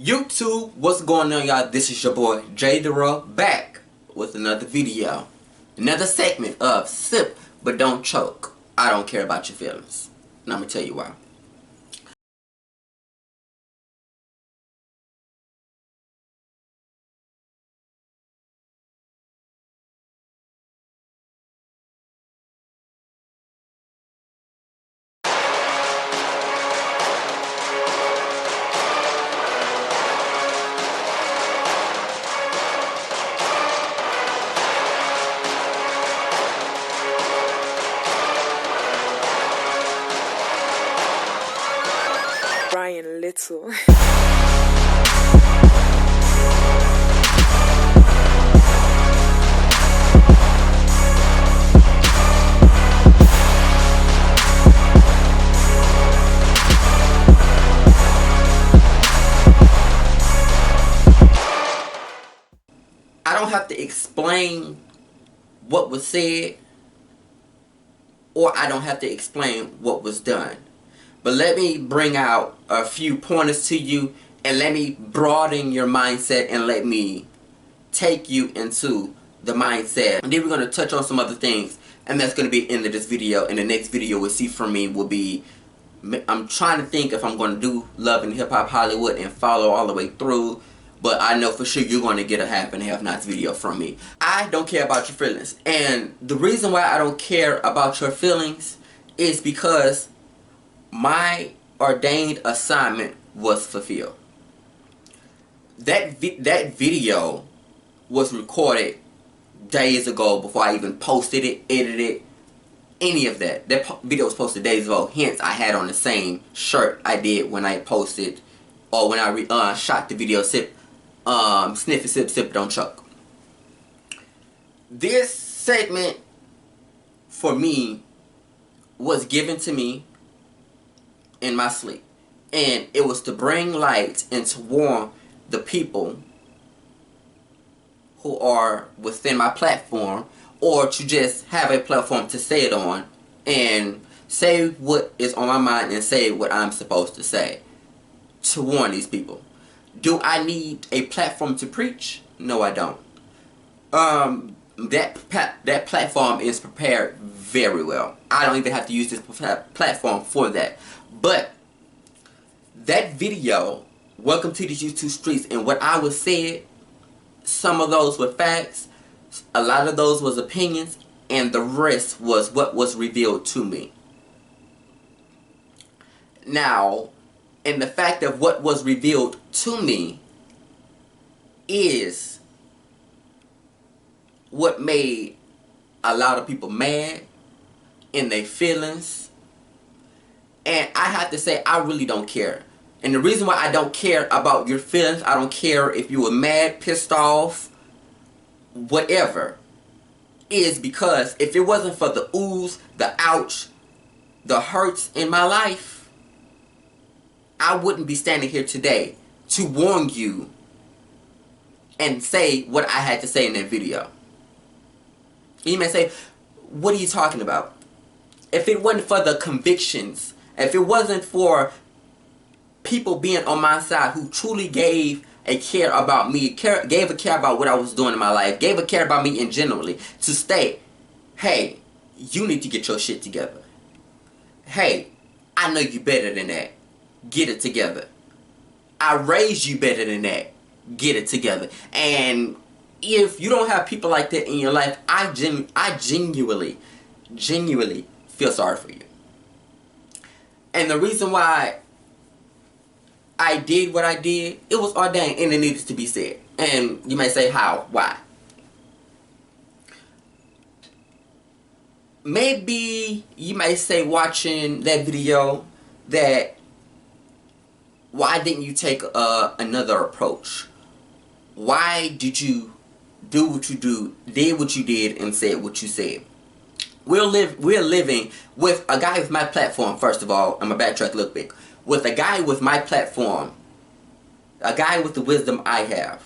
YouTube, what's going on, y'all? This is your boy J.DAREL back with another video, another segment of Sip But Don't Choke. I don't care about your feelings, and I'm gonna tell you why. Brian Little. I don't have to explain what was said, or I don't have to explain what was done. But let me bring out a few pointers to you, and let me broaden your mindset, and let me take you into the mindset. And then we're going to touch on some other things, and that's going to be the end of this video. And the next video we'll see from me will be, I'm trying to think if I'm going to do Love and Hip Hop Hollywood and follow all the way through. But I know for sure you're going to get a half and half nots video from me. I don't care about your feelings. And the reason why I don't care about your feelings is because my ordained assignment was fulfilled. That video was recorded days ago before I even posted it, edited it, any of that. That video was posted days ago. Hence, I had on the same shirt I did when I posted, or when I shot the video, Sniff and Sip, Sip Don't Choke. This segment, for me, was given to me in my sleep. And it was to bring light and to warn the people who are within my platform, or to just have a platform to say it on and say what is on my mind and say what I'm supposed to say, to warn these people. Do I need a platform to preach? No, I don't. That platform is prepared very well. I don't even have to use this platform for that. But that video, Welcome to the YouTube Streets, and what I was said, some of those were facts, a lot of those was opinions, and the rest was what was revealed to me. Now, and the fact of what was revealed to me is what made a lot of people mad in their feelings. And I have to say, I really don't care. And the reason why I don't care about your feelings, I don't care if you were mad, pissed off, whatever, is because if it wasn't for the oohs, the ouch, the hurts in my life, I wouldn't be standing here today to warn you and say what I had to say in that video. You may say, what are you talking about? If it wasn't for the convictions, if it wasn't for people being on my side who truly gave a care about me, gave a care about what I was doing in my life, gave a care about me in generally, to state, hey, you need to get your shit together. Hey, I know you better than that. Get it together. I raised you better than that. Get it together. And if you don't have people like that in your life, I genuinely feel sorry for you. And the reason why I did what I did, it was ordained and it needed to be said. And you may say, how? Why? Maybe you may say, watching that video, that why didn't you take another approach? Why did you do what you did what you did, and said what you said? We're living with a guy with my platform. First of all, I'm going to backtrack a little bit. With a guy with my platform, a guy with the wisdom I have,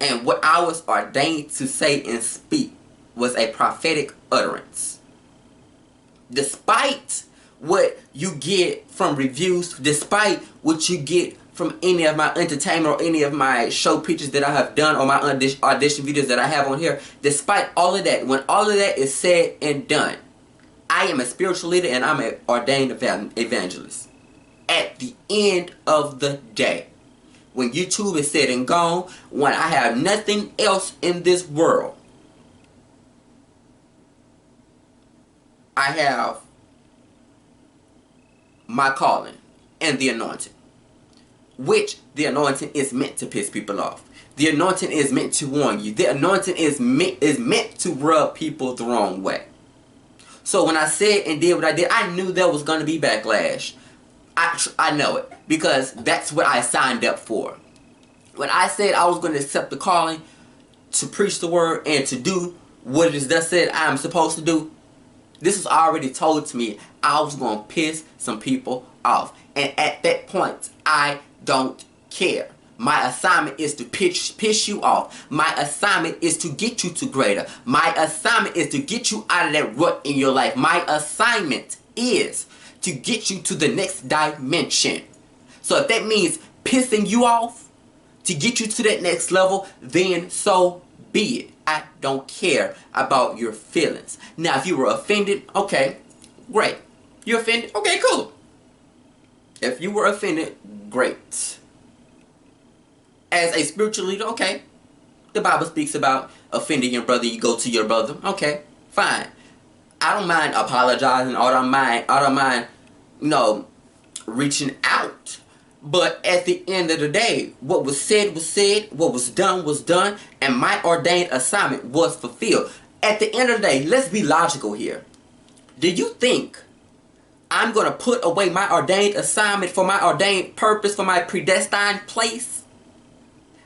and what I was ordained to say and speak was a prophetic utterance. Despite what you get from reviews, despite what you get from any of my entertainment or any of my show pictures that I have done or my audition videos that I have on here. Despite all of that, when all of that is said and done, I am a spiritual leader and I'm an ordained evangelist. At the end of the day, when YouTube is said and gone, when I have nothing else in this world, I have my calling and the anointing. Which the anointing is meant to piss people off. The anointing is meant to warn you. The anointing is meant to rub people the wrong way. So when I said and did what I did, I knew there was going to be backlash. I know it, because that's what I signed up for. When I said I was going to accept the calling to preach the word and to do what it is that said I'm supposed to do, this was already told to me. I was going to piss some people off. And at that point, I don't care. My assignment is to piss you off. My assignment is to get you to greater. My assignment is to get you out of that rut in your life. My assignment is to get you to the next dimension. So if that means pissing you off to get you to that next level, then so be it. I don't care about your feelings. Now, if you were offended, okay, great. You're offended? Okay, cool. If you were offended, great. As a spiritual leader, okay. The Bible speaks about offending your brother, you go to your brother. Okay, fine. I don't mind apologizing. I don't mind, reaching out. But at the end of the day, what was said, what was done, and my ordained assignment was fulfilled. At the end of the day, let's be logical here. Do you think I'm going to put away my ordained assignment for my ordained purpose, for my predestined place,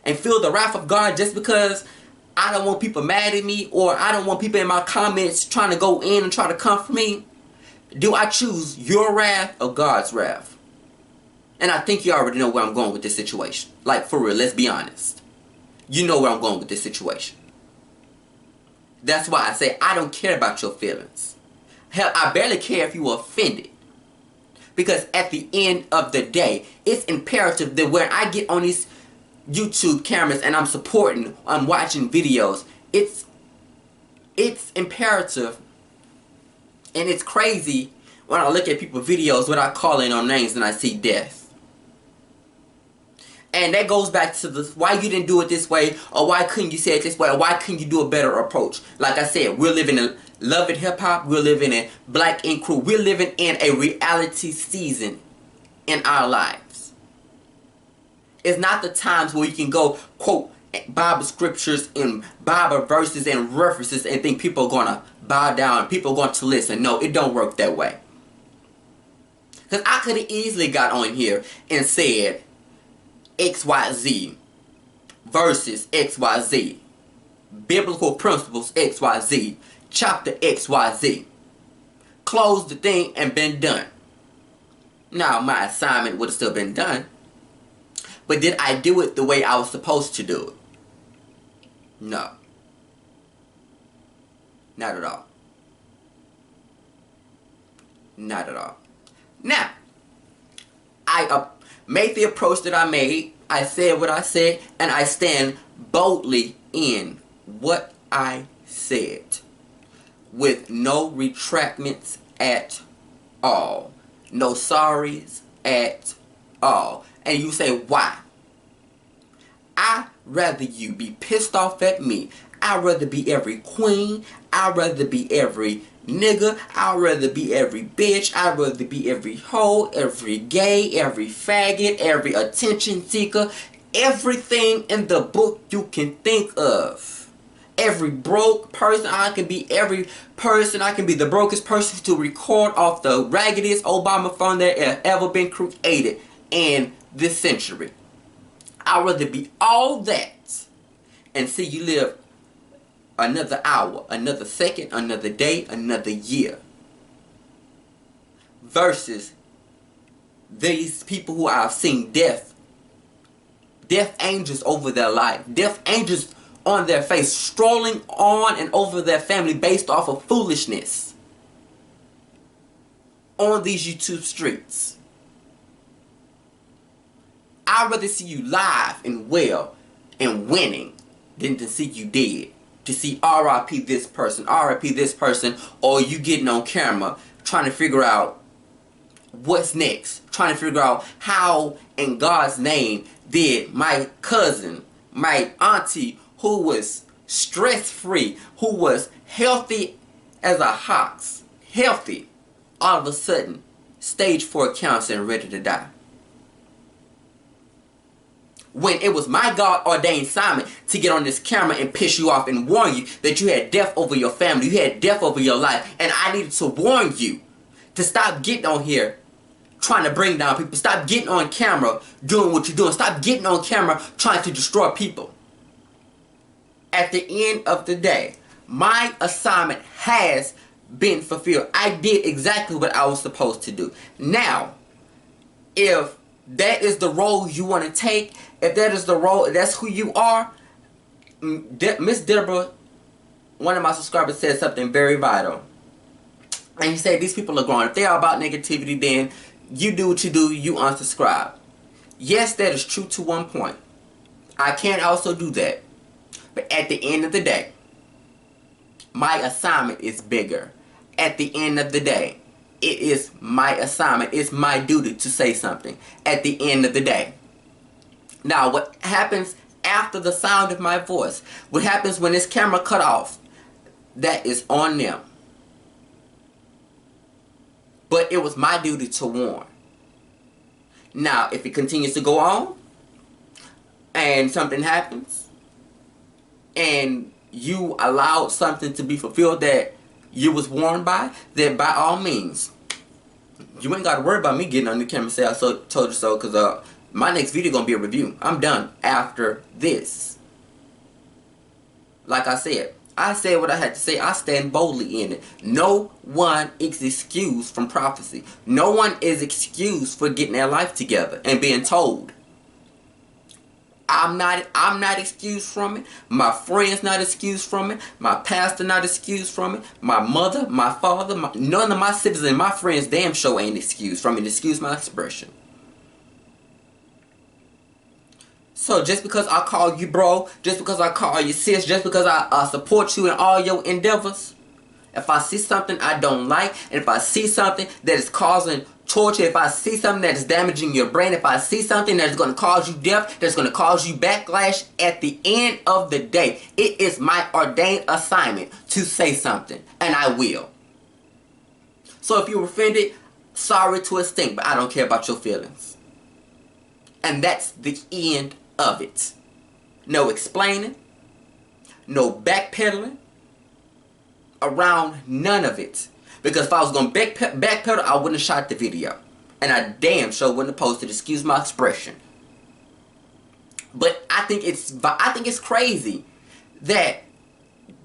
and feel the wrath of God just because I don't want people mad at me, or I don't want people in my comments trying to go in and try to come for me? Do I choose your wrath or God's wrath? And I think you already know where I'm going with this situation. Like, for real, let's be honest. You know where I'm going with this situation. That's why I say I don't care about your feelings. Hell, I barely care if you were offended. Because at the end of the day, it's imperative that when I get on these YouTube cameras and I'm watching videos, it's imperative, and it's crazy when I look at people's videos without calling on names and I see death. And that goes back to the why you didn't do it this way, or why couldn't you say it this way, or why couldn't you do a better approach. Like I said, we're living in Love and Hip Hop, we're living in Black Ink Crew, we're living in a reality season in our lives. It's not the times where you can go quote Bible scriptures and Bible verses and references and think people are going to bow down, people are going to listen. No, it don't work that way. Because I could have easily got on here and said XYZ versus XYZ, biblical principles XYZ, chapter XYZ, close the thing and been done. Now my assignment would have still been done, but did I do it the way I was supposed to do it? No, not at all. Not at all. Now, I made the approach that I made. I said what I said, and I stand boldly in what I said, with no retractments at all, no sorries at all. And you say, why? I'd rather you be pissed off at me. I'd rather be every queen. I'd rather be every nigga. I'd rather be every bitch. I'd rather be every hoe, every gay, every faggot, every attention seeker. Everything in the book you can think of. Every broke person. I can be every person. I can be the brokest person to record off the raggediest Obama phone that has ever been created in this century. I'd rather be all that and see you live another hour, another second, another day, another year, versus these people who I've seen death angels over their life, death angels on their face, strolling on and over their family based off of foolishness on these YouTube streets. I'd rather see you live and well and winning than to see you dead. To see RIP this person, RIP this person, or you getting on camera trying to figure out what's next. Trying to figure out how in God's name did my cousin, my auntie, who was stress-free, who was healthy as a ox, healthy, all of a sudden, stage 4 cancer and ready to die. When it was my God-ordained assignment to get on this camera and piss you off and warn you that you had death over your family, you had death over your life, and I needed to warn you to stop getting on here trying to bring down people. Stop getting on camera doing what you're doing. Stop getting on camera trying to destroy people. At the end of the day, my assignment has been fulfilled. I did exactly what I was supposed to do. Now, if that is the role you want to take, if that is the role, that's who you are, Miss Deborah, one of my subscribers, said something very vital. And he said, these people are growing. If they are about negativity, then you do what you do, you unsubscribe. Yes, that is true to one point. I can also do that. But at the end of the day, my assignment is bigger. At the end of the day, it is my assignment. It's my duty to say something. At the end of the day. Now, what happens after the sound of my voice? What happens when this camera cut off? That is on them. But it was my duty to warn. Now, if it continues to go on, and something happens, and you allowed something to be fulfilled that you was warned by, then by all means, you ain't got to worry about me getting on the camera and say I told you so, because my next video going to be a review. I'm done after this. Like I said what I had to say. I stand boldly in it. No one is excused from prophecy. No one is excused for getting their life together and being told. I'm not excused from it. My friends not excused from it. My pastor not excused from it. My mother, my father, none of my siblings and my friends damn sure ain't excused from it. Excuse my expression. So just because I call you bro, just because I call you sis, just because I support you in all your endeavors, if I see something I don't like, and if I see something that is causing torture, if I see something that is damaging your brain, if I see something that is going to cause you death, that's going to cause you backlash, at the end of the day, it is my ordained assignment to say something, and I will. So if you're offended, sorry to a stink, but I don't care about your feelings. And that's the end of it. No explaining, no backpedaling around none of it. Because if I was going to backpedal, I wouldn't have shot the video. And I damn sure wouldn't have posted, excuse my expression. But I think it's crazy that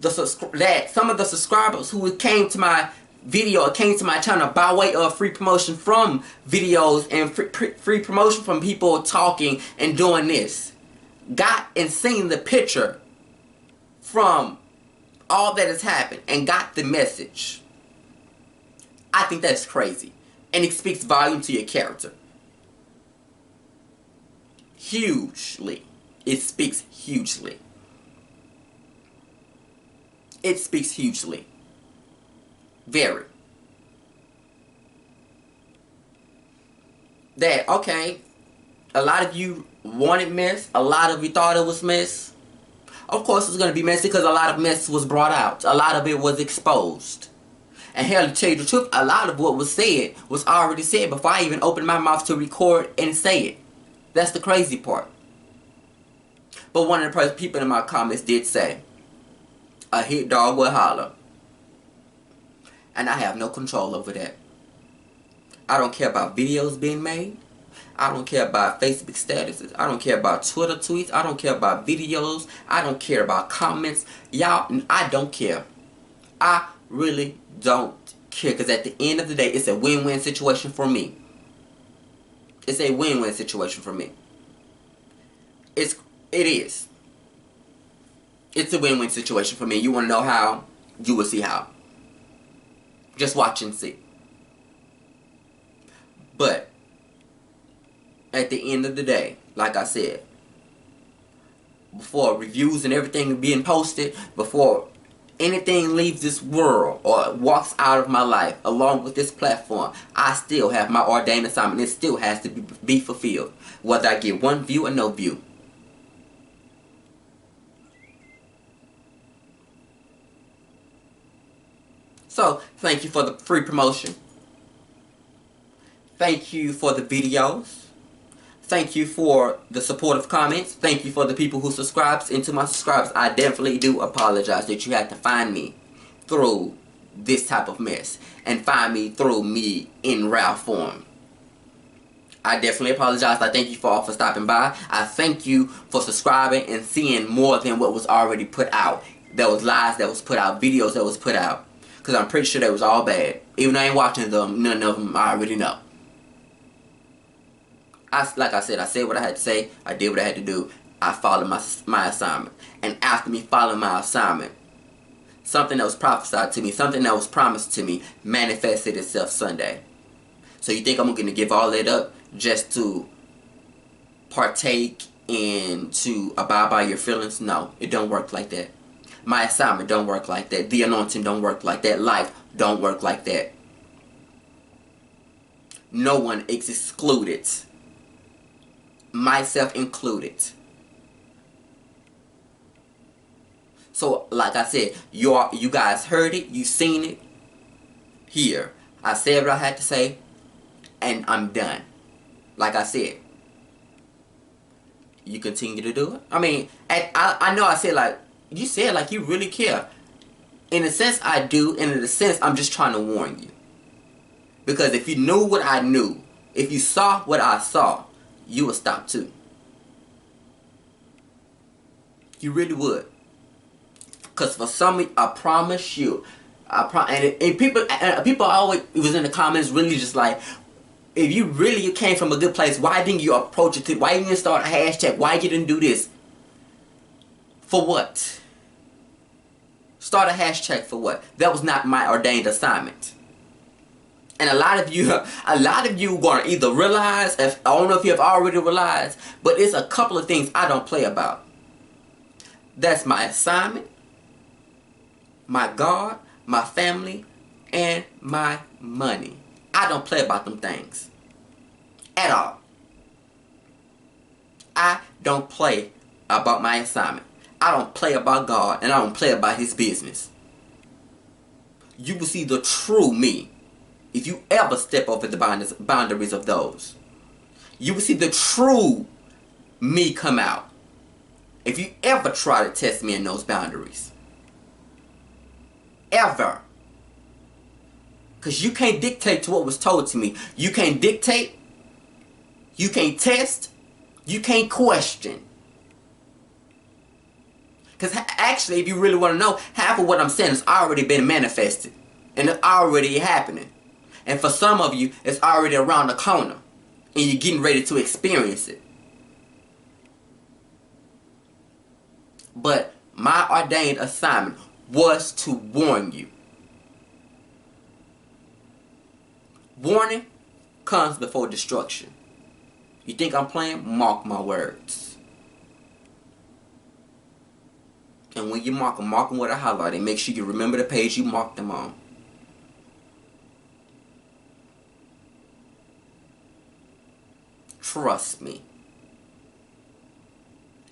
some of the subscribers who came to my video or came to my channel by way of free promotion from videos and free promotion from people talking and doing this, got and seen the picture from all that has happened and got the message. I think that's crazy. And it speaks volume to your character. Hugely. It speaks hugely. It speaks hugely. Very. That, okay, a lot of you wanted mess. A lot of you thought it was mess. Of course it's going to be messy because a lot of mess was brought out. A lot of it was exposed. And hell, to tell you the truth, a lot of what was said was already said before I even opened my mouth to record and say it. That's the crazy part. But one of the people in my comments did say, a hit dog will holler. And I have no control over that. I don't care about videos being made. I don't care about Facebook statuses. I don't care about Twitter tweets. I don't care about videos. I don't care about comments. Y'all, I don't care. I really don't care. Because at the end of the day, it's a win-win situation for me. It's a win-win situation for me. It is. It's a win-win situation for me. You want to know how? You will see how. Just watch and see. But at the end of the day, like I said, before reviews and everything being posted, before anything leaves this world or walks out of my life along with this platform, I still have my ordained assignment. It still has to be fulfilled, whether I get one view or no view. So, thank you for the free promotion. Thank you for the videos. Thank you for the supportive comments. Thank you for the people who subscribes. And to my subscribers, I definitely do apologize that you had to find me through this type of mess. And find me through me in raw form. I definitely apologize. I thank you for all for stopping by. I thank you for subscribing and seeing more than what was already put out. There was lies that was put out, videos that was put out. Because I'm pretty sure they was all bad. Even though I ain't watching them, none of them I already know. Like I said what I had to say. I did what I had to do. I followed my assignment. And after me following my assignment, something that was prophesied to me, something that was promised to me, manifested itself Sunday. So you think I'm going to give all that up just to partake and to abide by your feelings? No, it don't work like that. My assignment don't work like that. The anointing don't work like that. Life don't work like that. No one is excluded. Myself included. So, like I said, you guys heard it, you seen it. Here, I said what I had to say, and I'm done. Like I said, you continue to do it. I mean, I know I said like, you said like you really care. In a sense, I do, and in a sense, I'm just trying to warn you. Because if you knew what I knew, if you saw what I saw, you would stop too. You really would. Because for some, I promise you, and people always, it was in the comments really just like, if you really came from a good place, why didn't you approach it? Why didn't you start a hashtag? Why you didn't do this? For what? Start a hashtag for what? That was not my ordained assignment. And a lot of you gonna either realize, I don't know if you have already realized, but it's a couple of things I don't play about. That's my assignment, my God, my family, and my money. I don't play about them things. At all. I don't play about my assignment. I don't play about God, and I don't play about His business. You will see the true me. If you ever step over the boundaries of those, you will see the true me come out. If you ever try to test me in those boundaries. Ever. Because you can't dictate to what was told to me. You can't dictate. You can't test. You can't question. Because actually, if you really want to know, half of what I'm saying has already been manifested. And it's already happening. And for some of you, it's already around the corner. And you're getting ready to experience it. But my ordained assignment was to warn you. Warning comes before destruction. You think I'm playing? Mark my words. And when you mark them with a highlight. And make sure you remember the page you marked them on. Trust me.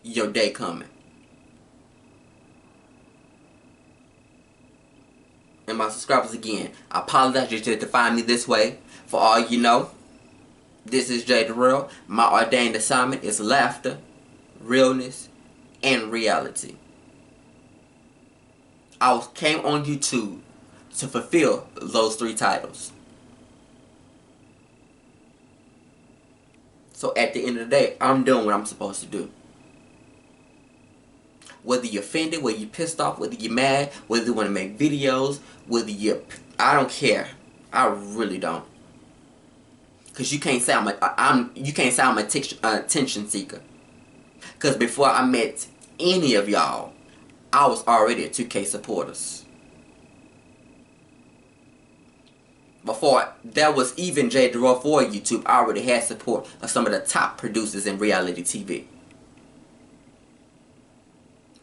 Your day coming. And my subscribers again, I apologize you had to find me this way. For all you know, this is J.DAREL. My ordained assignment is laughter, realness, and reality. I came on YouTube to fulfill those 3 titles. So at the end of the day, I'm doing what I'm supposed to do. Whether you're offended, whether you're pissed off, whether you're mad, whether you want to make videos, whether you're... I don't care. I really don't. Because you can't say I'm a attention seeker. Because before I met any of y'all, I was already at 2K supporters. Before there was even J.DAREL for YouTube, I already had support of some of the top producers in reality TV.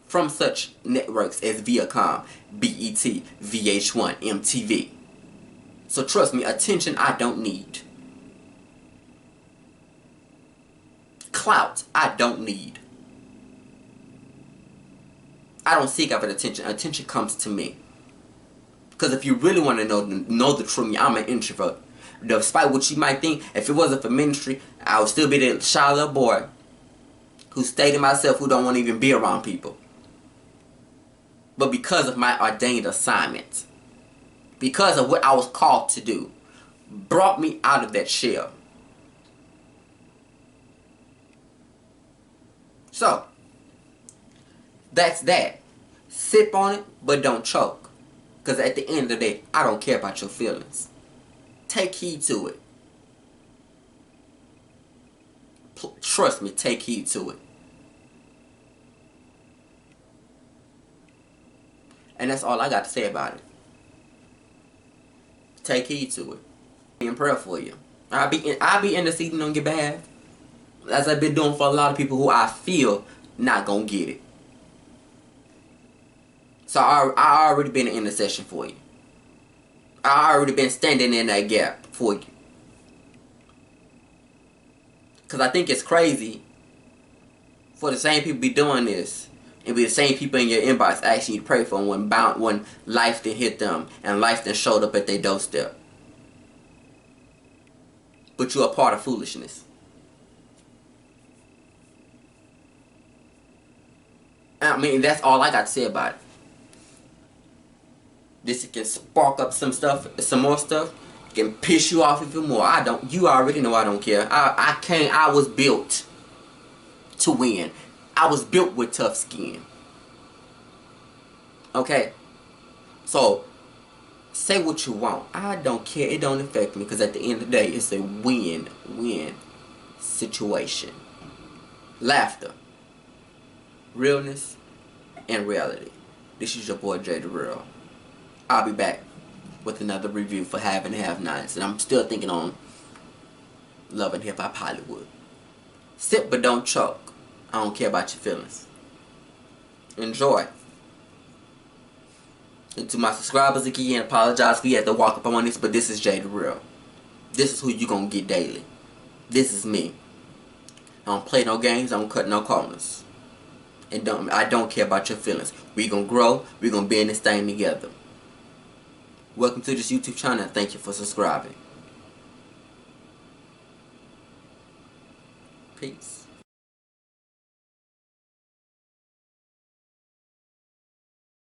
From such networks as Viacom, BET, VH1, MTV. So trust me, attention I don't need. Clout I don't need. I don't seek out attention. Attention comes to me. Because if you really want to know the truth, I'm an introvert. Despite what you might think, if it wasn't for ministry, I would still be the shy little boy who stayed in myself, who don't want to even be around people. But because of my ordained assignment, because of what I was called to do, brought me out of that shell. So, that's that. Sip on it, but don't choke. Because at the end of the day, I don't care about your feelings. Take heed to it. Trust me, take heed to it. And that's all I got to say about it. Take heed to it. Be in prayer for you. I'll be interceding on your behalf. As I've been doing for a lot of people who I feel not gonna get it. So I already been an intercession for you. I already been standing in that gap for you. Because I think it's crazy for the same people be doing this and be the same people in your inbox asking you to pray for them when life done hit them and life done showed up at their doorstep. But you're a part of foolishness. I mean, that's all I got to say about it. This can spark up some more stuff. It can piss you off even more. You already know I don't care. I was built to win. I was built with tough skin. Okay? So, say what you want. I don't care. It don't affect me. Because at the end of the day, it's a win-win situation. Laughter. Realness. And reality. This is your boy J.DAREL. I'll be back with another review for Have and Have Nots. And I'm still thinking on Love and Hip Hop Hollywood. Sip but don't choke. I don't care about your feelings. Enjoy. And to my subscribers again, apologize if you had to walk up on this, but this is J.DAREL. This is who you gonna get daily. This is me. I don't play no games, I don't cut no corners. And I don't care about your feelings. We gonna grow, we gonna be in this thing together. Welcome to this YouTube channel and thank you for subscribing. Peace.